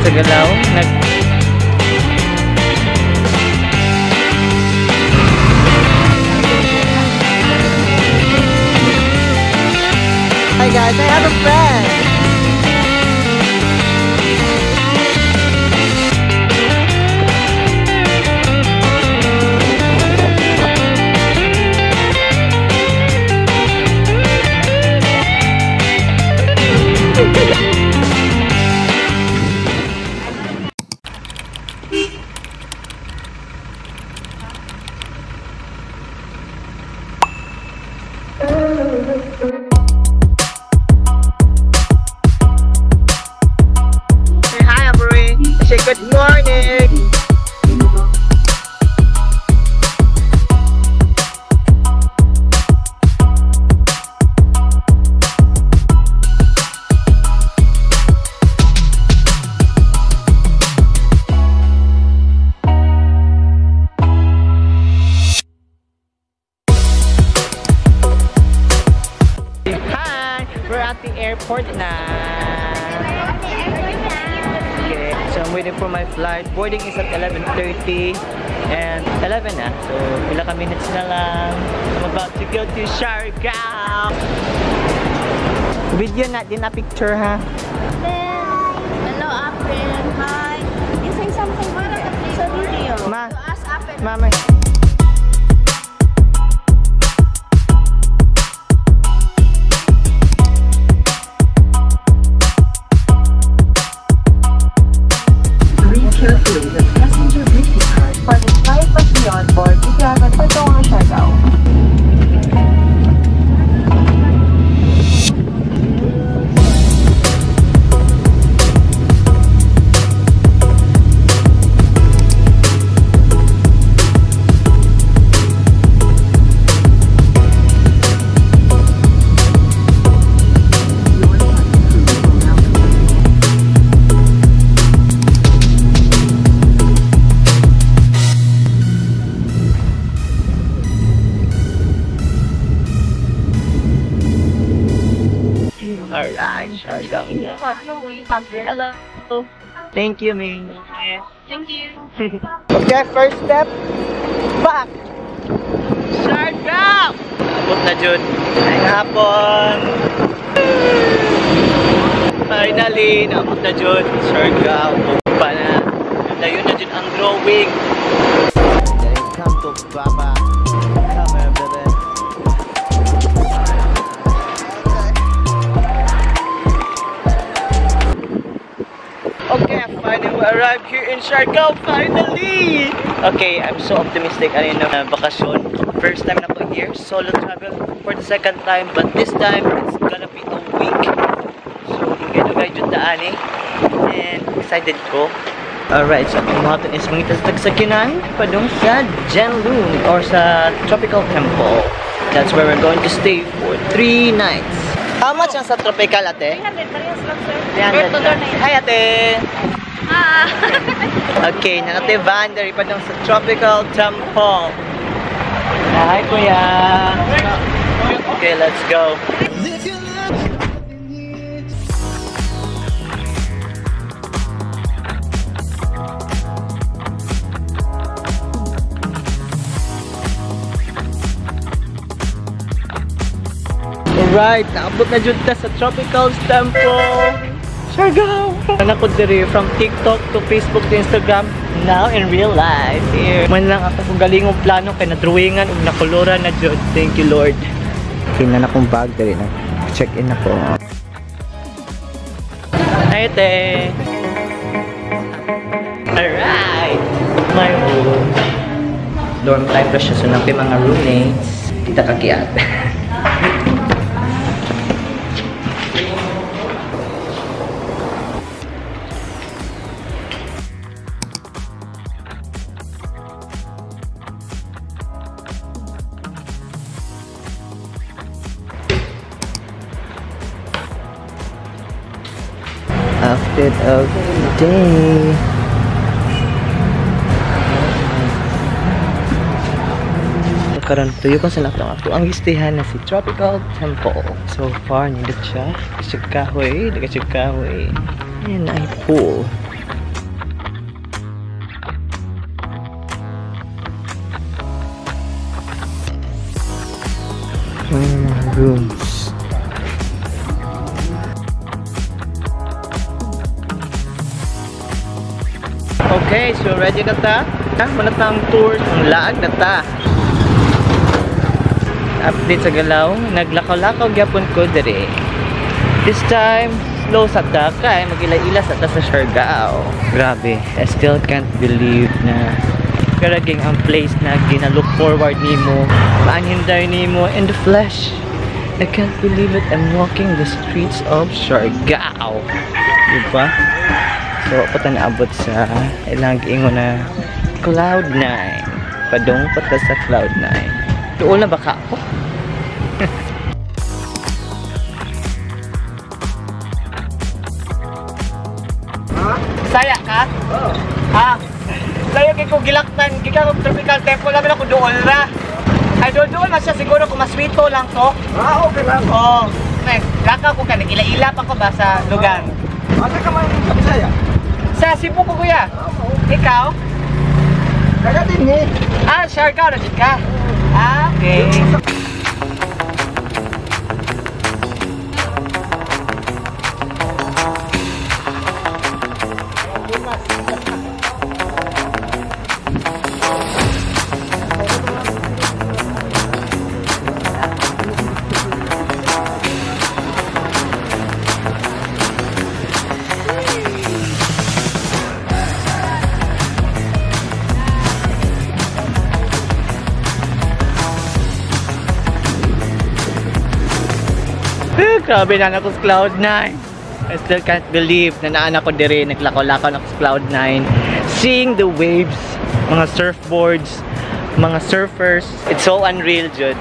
sa galaw. Hi guys, I have a friend. Good morning! Hi! We're at the airport now. So I'm waiting for my flight. Boarding is at 11:30 and 11 na. So ilang minutes na lang. I'm about to go to Siargao. Video na din na picture ha. Hello April. Hi. You say something sa video. Ma. To ask April. Mama. Carefully the passenger greeting card for the flight must be on board Igagan patungong Siargao. Alright, Siargao. Hello. Thank you, Ming. Thank you. Okay, first step. Back! Siargao! Abot na dyan. Ay hapon. Finally, naabot na dyan. Siargao. Bumpa na. Dayon na dyan ang drawing. Come to Baba. Come here, baby. Okay, finally we arrived here in Siargao, finally! Okay, I'm so optimistic. Ano yun na bakasyon. First time na po here, solo travel for the second time, but this time it's gonna be a week. So, hingay dyan daan eh. And excited ko. Alright, so kung mga is mga tagsakyanan padung sa Janloon or sa Tropical Temple. That's where we're going to stay for 3 nights. How much ang sa Tropical, ate? 300, parehas lang sir. 300 lang. Hi, ate! Ah! Okay, nakate van, dari pa dong sa Tropical Temple. Hi, kuya! Okay, let's go. Alright, naabot na dyan sa Tropical Temple. Siargao! Anak ko diri from TikTok to Facebook to Instagram. Now in real life. Here. Man lang ako kung galingong plano kay na-drawingan ug nakoloran na dyan. Thank you Lord. Tingnan akong bag diri na. Check in ako. Hi te! Alright! My room. Dorm type na siya. So nang mga roommates. Kita kakiat. Outfit of the day. Karon tuyo kung sa nato ang listahan na si Tropical Temple. So far nindot siya. Nagkachig kahoy. Ayan na ay pool. rooms. Okay, so ready na ta? Muna tang tour ng laag na ta. Update sa galaw, naglakaw-lakaw gyapon ko dire. This time, slow sa ta kay magila-ila sa ta sa Siargao. Grabe, I still can't believe na karaging ang place na ginalook forward nimo, paanhinday nimo in the flesh. I can't believe it, I'm walking the streets of Siargao. Diba? So, pata naabot sa ilang ingo na Cloud9. Padong pata sa Cloud9. Doon na baka ako? Saya ka? Oo. Ha? Sayo kay ko gilaktan, gika kong tropical temple namin ako doon na. Ay doon na siya siguro kung maswito lang to. Ah, okay lang. Oo. Laka ko ka, nag-ila-ila pa ko ba sa lugar? Asa ka man sa Bisaya? Sa Cebu ko kuya. Ikaw? Taga din eh. Ah, Siargao na ka. Ah, okay. Grabe na ako sa Cloud9. I still can't believe na naan ako dire, naglakaw-lakaw na ako sa Cloud9. Seeing the waves, mga surfboards, mga surfers. It's so unreal, Jud.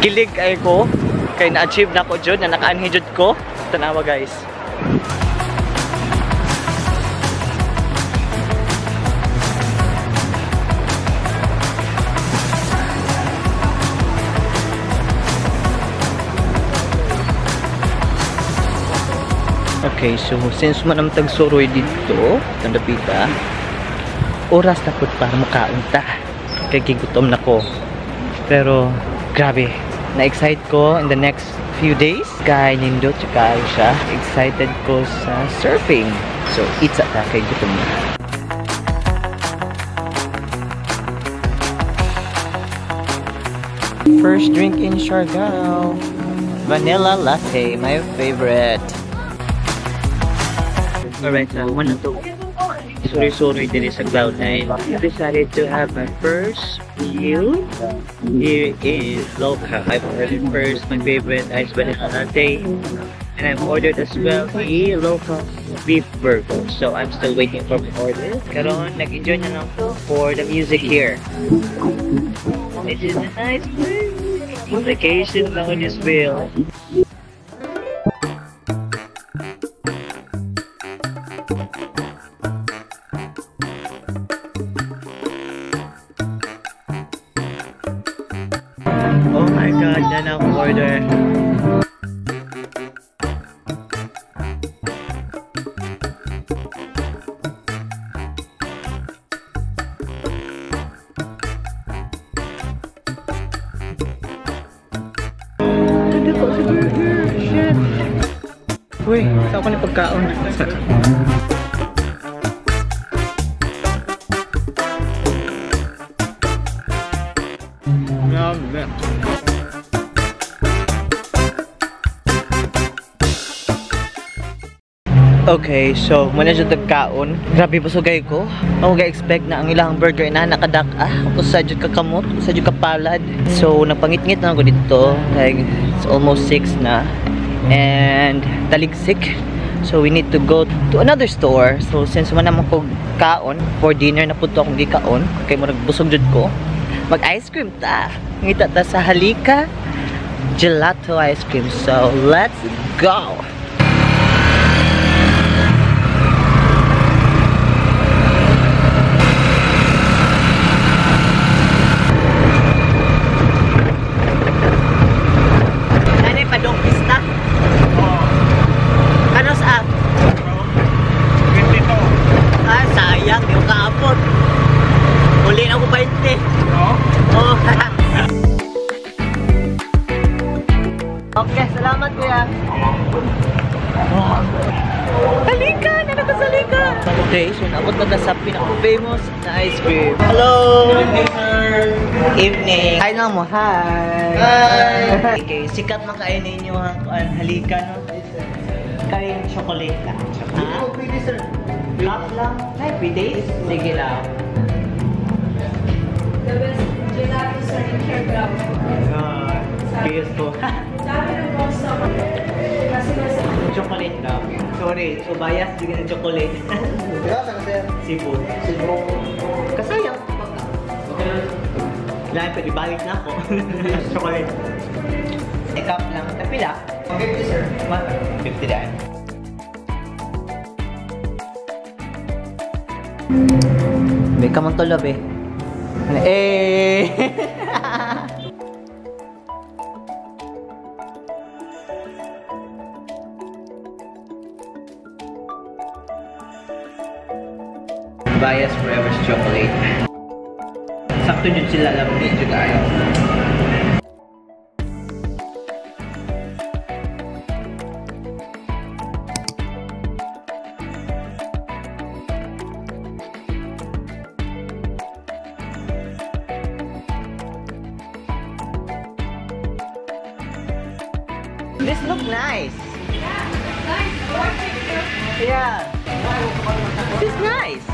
Kilig ay ko, kaya na-achieve na ako, Jud, na naka-anhi, Jud ko. Tanawa, guys. Okay, so since manamtag suroy dito, tandapita, oras na po para makaunta. Kaya gigutom na ko. Pero, grabe, na-excite ko in the next few days. Kaya nindot, tsaka siya. Excited ko sa surfing. So, it's at kay gutom na. First drink in Siargao. Vanilla latte, my favorite. Alright, one and two. Sorry, dili sa Cloud9. I decided to have my first meal. Here is Loca. I've ordered first my favorite ice vanilla latte. And I've ordered as well the Loca beef burger. So I'm still waiting for my order. Karon, nag-enjoy na lang ko for the music here. This is a nice place. Vacation lang on this bill. Oh my god, na na-order. Ganda ko sa burger. Shit. Uy, saan ko na pagkaon? Okay, so muna siya tagkaon. Grabe po sugay ko. Ako ga-expect na ang ilang burger na nakadak-ah. Ako sa jud kakamot, sa jud kapalad. So napangit-ngit na ako dito. Like, it's almost 6 na. And taligsik. So we need to go to another store. So since man naman ko kaon, for dinner na po to akong gikaon. Kaya mo nagbusog jud ko. Mag-ice cream ta. Ngita ta sa Halika Gelato ice cream. So let's go! today. So naabot na ta sa pinaka-famous na ice cream. Hello! Good evening, sir! Evening! Hi lang mo, hi! Hi! Okay, sikat man kain ninyo ang halika, no? Kain chocolate lang. Ha? Pwede, sir. Black lang? Ay, pwede? Sige lang. The best gelato sir in Siargao. Curious ko. Dami ng bosa. Kasi nasa Chocolate lang. Sorry, so bias din ng chocolate. Kaya sa sir. Seafood. Kasayang. Lahat pwede balik na ako. Chocolate. Cup lang. Tapila? 50, sir. 50 daan. May kamang tulab eh. Eh! Bias Forever's chocolate. Sakto nyo sila lang medyo tayo. This look nice. Yeah. This is nice.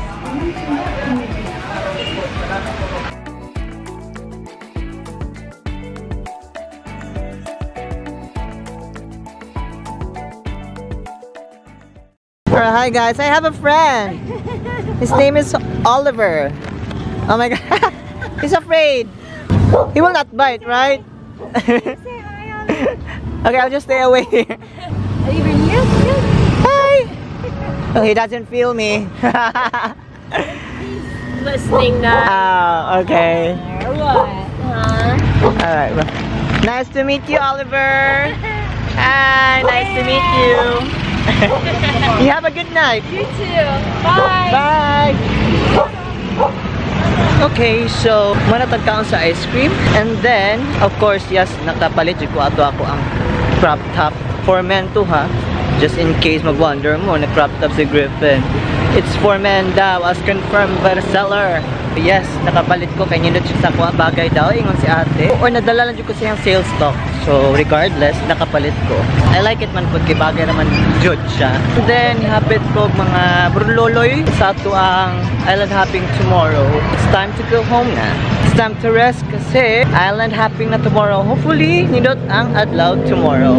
Hi guys, I have a friend. His name is Oliver. Oh my god. He's afraid. He will not bite, right? Okay, I'll just stay away here. Are you even here? Hi! Oh, he doesn't feel me. Listening now. Oh, okay. What? Huh? Alright, well. Nice to meet you, Oliver. Hi, nice to meet you. You have a good night. You too. Bye. Bye! Okay, so manatagkaon sa ice cream. And then, of course, yes, nakapalit ko ato ako ang crop top for men to ha. Just in case mag-wonder mo na crop top si Griffin. It's for men daw as confirmed by the seller. Yes, nakapalit ko kay nindot siya sa kuha bagay daw ingon si ate. Or nadala lang ko siyang sales stock. So regardless, nakapalit ko. I like it man pud kay bagay naman jud siya. And then hapit ko mga bruloloy sa ato ang island hopping tomorrow. It's time to go home na. It's time to rest kasi island hopping na tomorrow. Hopefully, nindot ang adlaw tomorrow.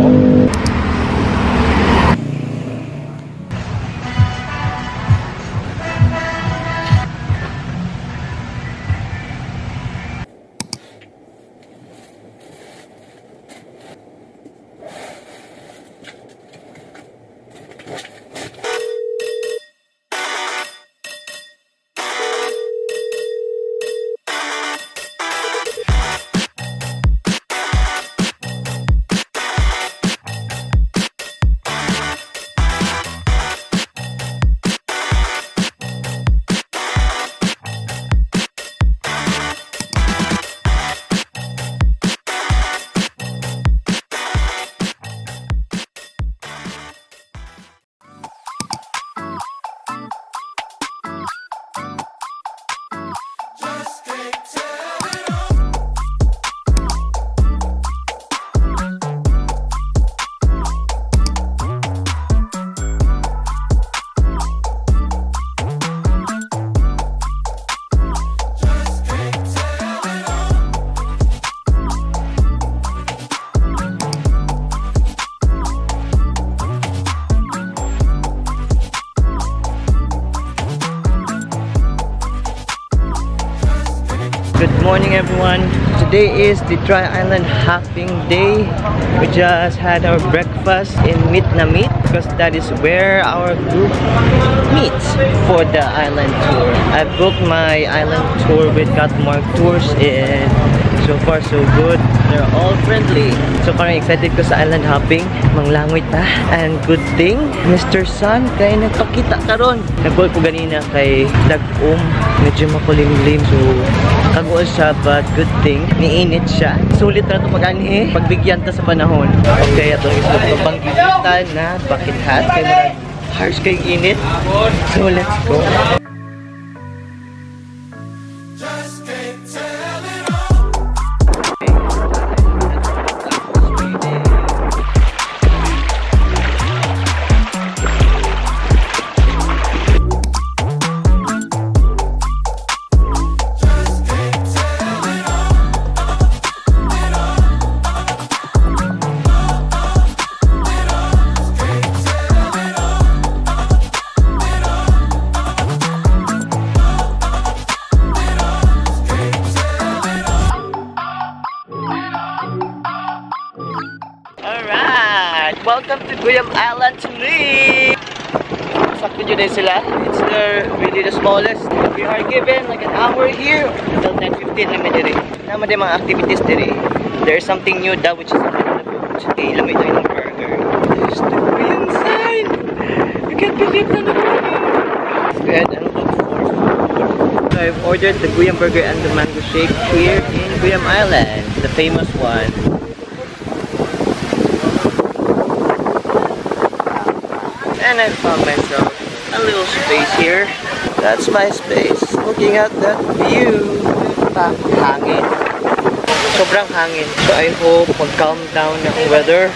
Good morning everyone. Today is the Dry Island Hopping Day. We just had our breakfast in Meet na Meet because that is where our group meets for the island tour. I booked my island tour with Catmark Tours and so far so good. They're all friendly. So parang excited ko sa island hopping. Manglangoy ta. And good thing, Mr. Sun kay nagpakita karon. Nag-call ko ganina kay Dag-um. Medyo makulimlim. So kaguol siya but good thing niinit siya. Sulit na ito pag-anhi. Pagbigyan ta sa panahon. Okay, ito is ito pang gigitan na bucket hat. Kaya Harsh kay init. So let's go. Alright! Welcome to Guyam Island to me! Sakto dyan din sila. It's really the smallest. We are given like an hour here until 10:15 namin diri. Naman din mga activities diri. There's something new daw which is on the boat. Okay, lamay tayo ng burger. There's the Guyam sign! You can't believe na burger! Let's go ahead and look for food. So I've ordered the Guyam burger and the mango shake here in Guyam Island. The famous one. And I found myself a little space here. That's my space. Looking at that view. Hangin. Sobrang hangin. So I hope mag-calm down ang weather.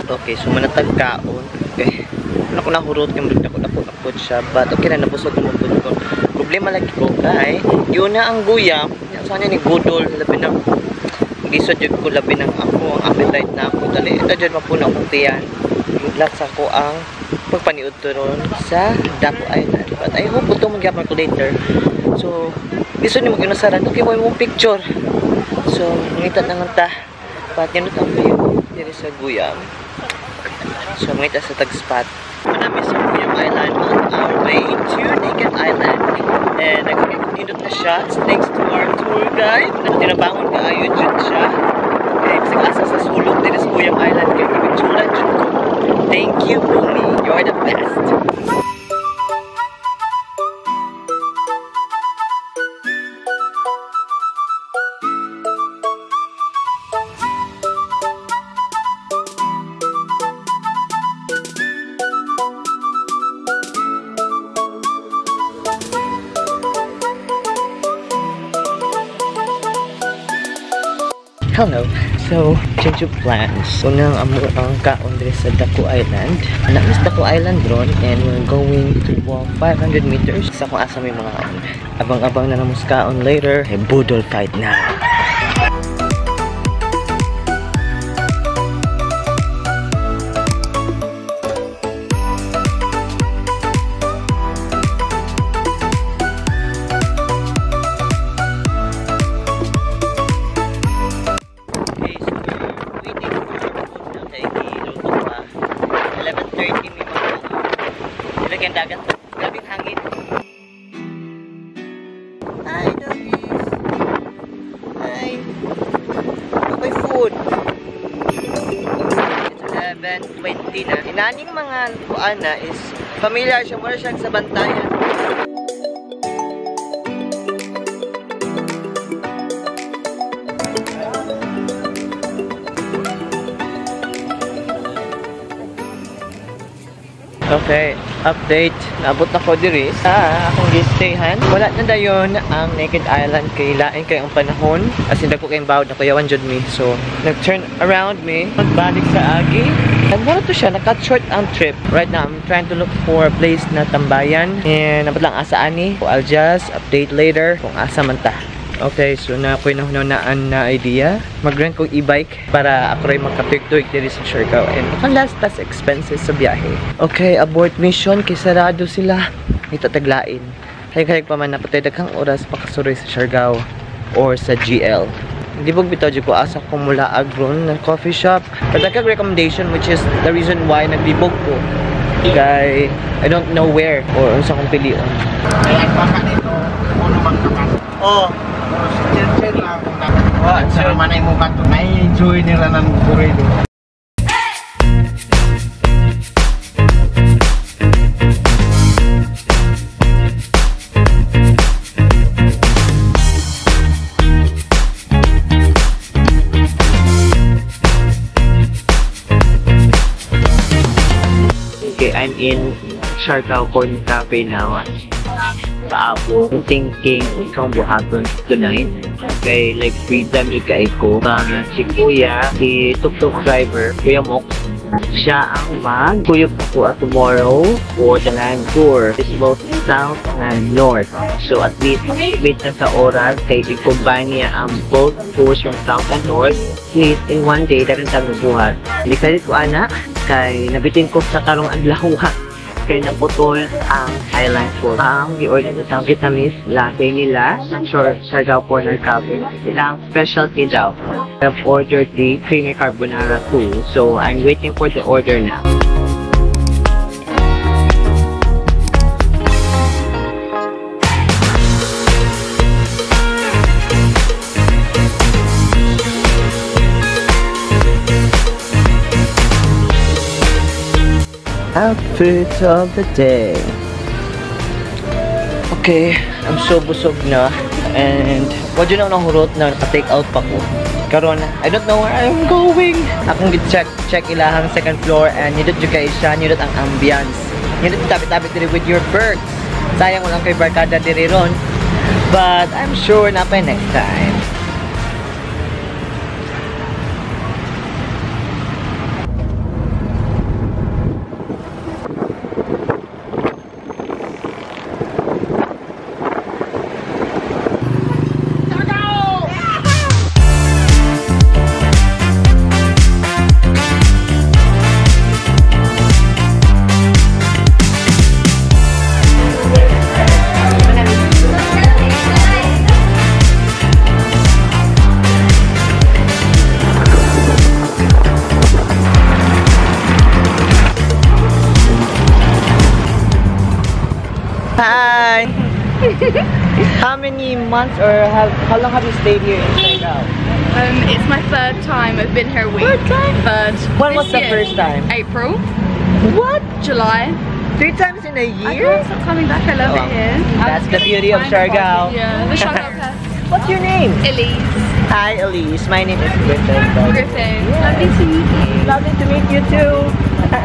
Okay, so manatag kaon. Okay. Ano ko nahurot yung napot siya. But okay na, nabusog ko mong ko. Problema lagi ko kay yun na ang guyam. Saan ni budol labi ng gisod jud ko labi ng ako ang appetite na ako. Dali ito jud mapuno akong tiyan. Iglat sa ko ang pagpaniud turon sa Daku Island. But I hope ito magyapon ko later. So gisod ni mag-inusaran. Okay mo yung picture. So mangitat na ta. But yun ang view diri sa guyam. So mangita sa tag spot. Manami sa Guyam Island on our way to Naked Island. And nagkakindot na siya thanks to our tour guide. Tinabangon ka ayun dyan siya. Okay, bisag asa sa sulok din sa Guyam Island. Kaya kibitsulan dyan ko. Thank you, Bumi. You're the best. Hello. So, change of plans. Unang amo ang kaon diri sa Daku Island. Namis Daku Island ron and we're going to walk 500 meters sa kung asa may mga kaon. Abang-abang na namus kaon later. Budol fight na. Dagat. Grabing hangin. Hi, doggies. Hi. Okay, food. It's 11:20 na. Inaning mga kuana is familiar siya. Mura siyang sa bantayan. Okay, update. Naabot na ko diri sa akong gistayhan. Wala na dayon ang Naked Island kay lain kay ang panahon. As in dako kay bawd na kuyawan jud mi. So, nag-turn around me. Magbalik sa agi. Nagmura to siya, nag-cut short ang trip. Right now, I'm trying to look for a place na tambayan. And nabat lang asa ani. So, I'll just update later kung asa man ta. Okay, so na ako'y nahunaan na idea. Mag-rent kong e-bike para ako rin magkapigtuig diri sa Siargao. And ang last tas expenses sa biyahe. Okay, abort mission. Kay sarado sila. Itataglain. Hayag-hayag pa man napatay daghang oras pakasuroy sa Siargao or sa GL. Hindi po bitaw ko asa kong mula agron ng coffee shop. But like a recommendation which is the reason why nagbibog ko. Kay I don't know where or unsa kong pilion. Kaya baka nito, ano man naman. Oh. Sir lang kung nakakita. Sa naman ay mukha to. Na-enjoy nila ng burrito. I'm in Siargao Corner Cafe now. Ako thinking kung buhaton tonight. Okay, like free time yung kay ko. Si Kuya, si tuk-tuk driver, Kuya Mok, siya ang mag-kuyog ako tomorrow for the land tour. It's both south and north. So at least, wait na sa oras kay i-combine niya ang both tours from south and north. Please, in one day, dagang tayo buhat. Hindi kalit ko anak, kay nabitin ko sa karong adlaw kaya naputol ang island tour. Ang i-order ko sa Vietnamese latte nila sa Siargao Corner Cafe. Sila ang specialty daw. I've ordered the creamy carbonara too, so I'm waiting for the order now. Outfit of the day. Okay, I'm so busog na. And what you know nang hurot na naka-take out pa ko. Karon, I don't know where I'm going. Akong check ilahang second floor and nindot yung kay siya, nindot ang ambience. Nindot tabi-tabi diri with your birds. Sayang mo lang kay barkada diri ron. But I'm sure na pa next time. Hi! How many months or how long have you stayed here in Siargao? It's my third time. I've been here a week. Third. When was This the year. first time? April, What? July. 3 times in a I year? can't stop coming back. I love Oh, it here. that's the beauty of Siargao. Yeah, the Siargao Fest. What's your name? Elise Hi Elise, my name is Griffin. Griffin. Lovely to meet you. Lovely to meet you too.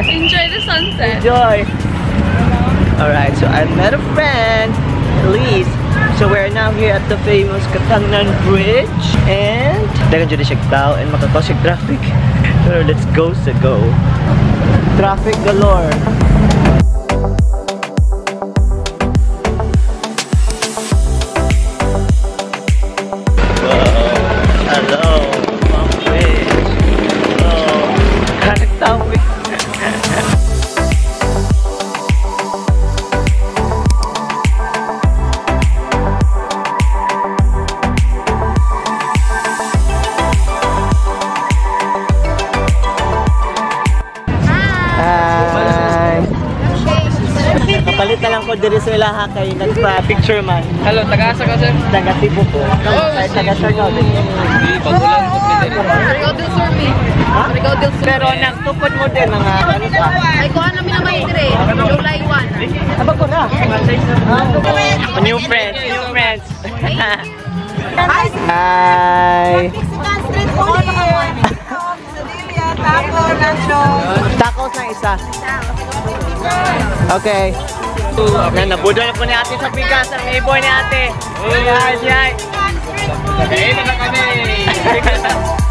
Enjoy the sunset. Enjoy. Alright, so I met a friend, Elise. So we're now here at the famous Katangnan Bridge. And dagan dyan siya tao and makakos yung traffic. So let's go sa go. Traffic galore. Hello, Mom Bridge. Hello. Hanap Kapalit na lang ko diri sa ilaha kay nagpa-picture man. Hello, taga-asa ka sir? Taga Cebu po. Kay taga Siargao din. Pagulan po Rigaw del Sur me. Ha? Rigaw del Sur. Pero nagtupod mo din mga ano pa. Ay, kuha namin naman dire. July 1. Abag ko na. New friends, new friends. Hi. Mexican street food here. Tacos na isa. Okay. Nabudol po ni ate sa pikas ang ibon ni ate. Yay, yay. Kain na kami.